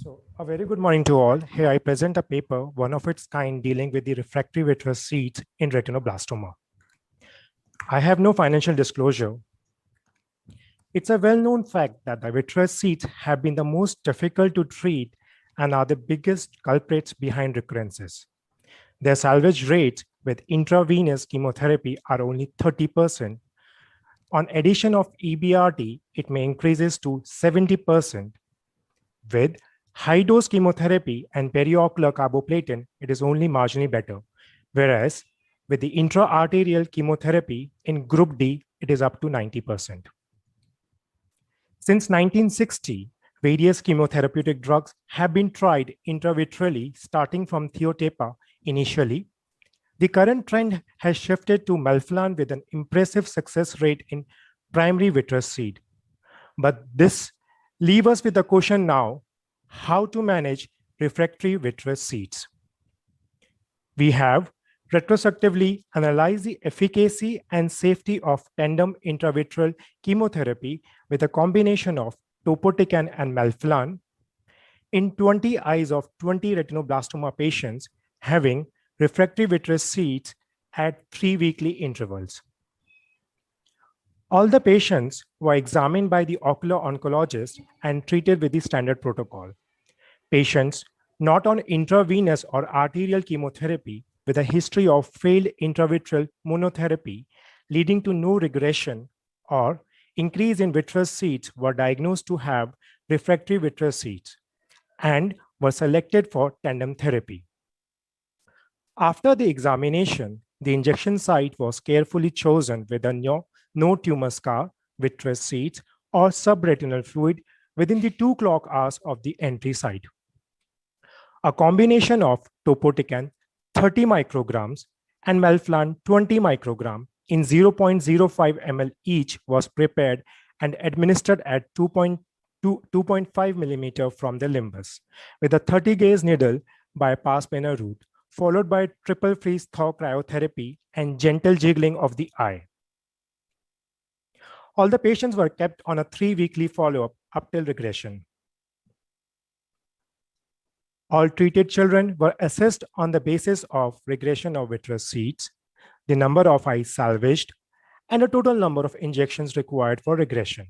So, a very good morning to all. Here I present a paper, one of its kind, dealing with the refractory vitreous seeds in retinoblastoma. I have no financial disclosure. It's a well-known fact that the vitreous seeds have been the most difficult to treat and are the biggest culprits behind recurrences. Their salvage rates with intravenous chemotherapy are only 30%. On addition of EBRT, it may increases to 70%. With high-dose chemotherapy and periocular carboplatin, it is only marginally better. Whereas with the intra-arterial chemotherapy in Group D, it is up to 90%. Since 1960, various chemotherapeutic drugs have been tried intravitreally, starting from Thiotepa initially. The current trend has shifted to melphalan with an impressive success rate in primary vitreous seed. But this leaves us with the question now, how to manage refractory vitreous seeds. We have retrospectively analyzed the efficacy and safety of tandem intravitreal chemotherapy with a combination of topotecan and melphalan in 20 eyes of 20 retinoblastoma patients having refractory vitreous seeds at 3 weekly intervals. All the patients were examined by the ocular oncologist and treated with the standard protocol. Patients not on intravenous or arterial chemotherapy with a history of failed intravitreal monotherapy leading to no regression or increase in vitreous seeds were diagnosed to have refractory vitreous seeds and were selected for tandem therapy. After the examination, the injection site was carefully chosen with a no tumor scar, vitreous seeds, or subretinal fluid within the 2 clock hours of the entry site. A combination of topotecan 30 micrograms and melphalan 20 microgram in 0.05 ml each was prepared and administered at 2.5 millimeter from the limbus with a 30 gauge needle bypass planar route, followed by triple freeze thaw cryotherapy and gentle jiggling of the eye. All the patients were kept on a 3 weekly follow-up up till regression. All treated children were assessed on the basis of regression of vitreous seeds, the number of eyes salvaged, and the total number of injections required for regression.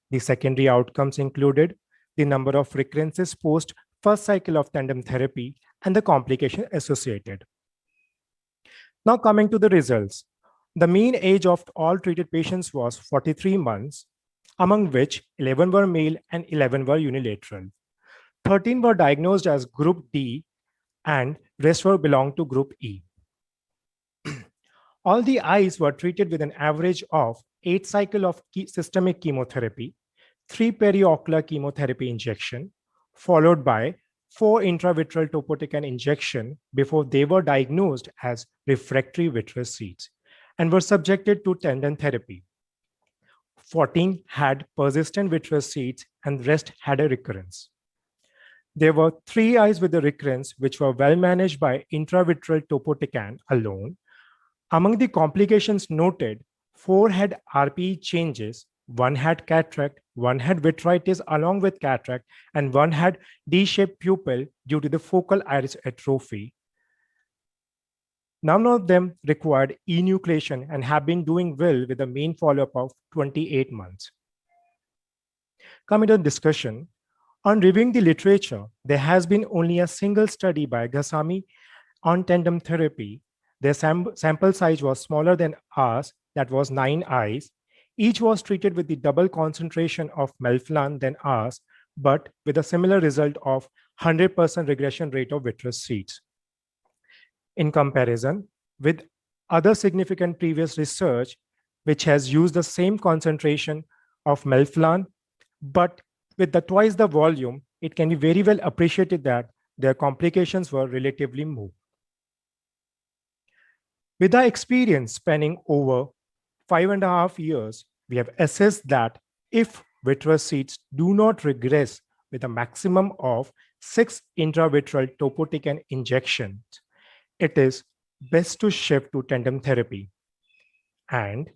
The secondary outcomes included the number of recurrences post first cycle of tandem therapy and the complication associated. Now coming to the results. The mean age of all treated patients was 43 months, among which 11 were male and 11 were unilateral. 13 were diagnosed as Group D and rest were belonged to Group E. All the eyes were treated with an average of 8 cycles of systemic chemotherapy, 3 periocular chemotherapy injection, followed by 4 intravitreal topotecan injection before they were diagnosed as refractory vitreous seeds and were subjected to tandem therapy. 14 had persistent vitreous seeds and the rest had a recurrence. There were 3 eyes with a recurrence which were well managed by intravitreal topotecan alone. Among the complications noted, 4 had RPE changes, 1 had cataract, 1 had vitritis along with cataract, and 1 had D-shaped pupil due to the focal iris atrophy. None of them required enucleation and have been doing well with a mean follow-up of 28 months. Coming to the discussion, on reviewing the literature, there has been only a single study by Ghasami on tandem therapy. Their sample size was smaller than ours, that was 9 eyes. Each was treated with the double concentration of melphalan than ours, but with a similar result of 100% regression rate of vitreous seeds. In comparison with other significant previous research, which has used the same concentration of melphalan, but with twice the volume, it can be very well appreciated that their complications were relatively more. With our experience spanning over 5.5 years, we have assessed that if vitreous seeds do not regress with a maximum of 6 intravitreal topotecan injections, it is best to shift to tandem therapy. And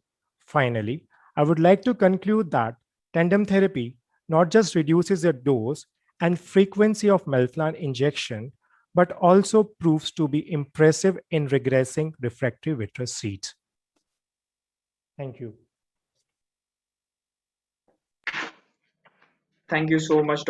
finally, I would like to conclude that tandem therapy not just reduces the dose and frequency of melphalan injection, but also proves to be impressive in regressing refractory vitreous seeds. Thank you. Thank you so much,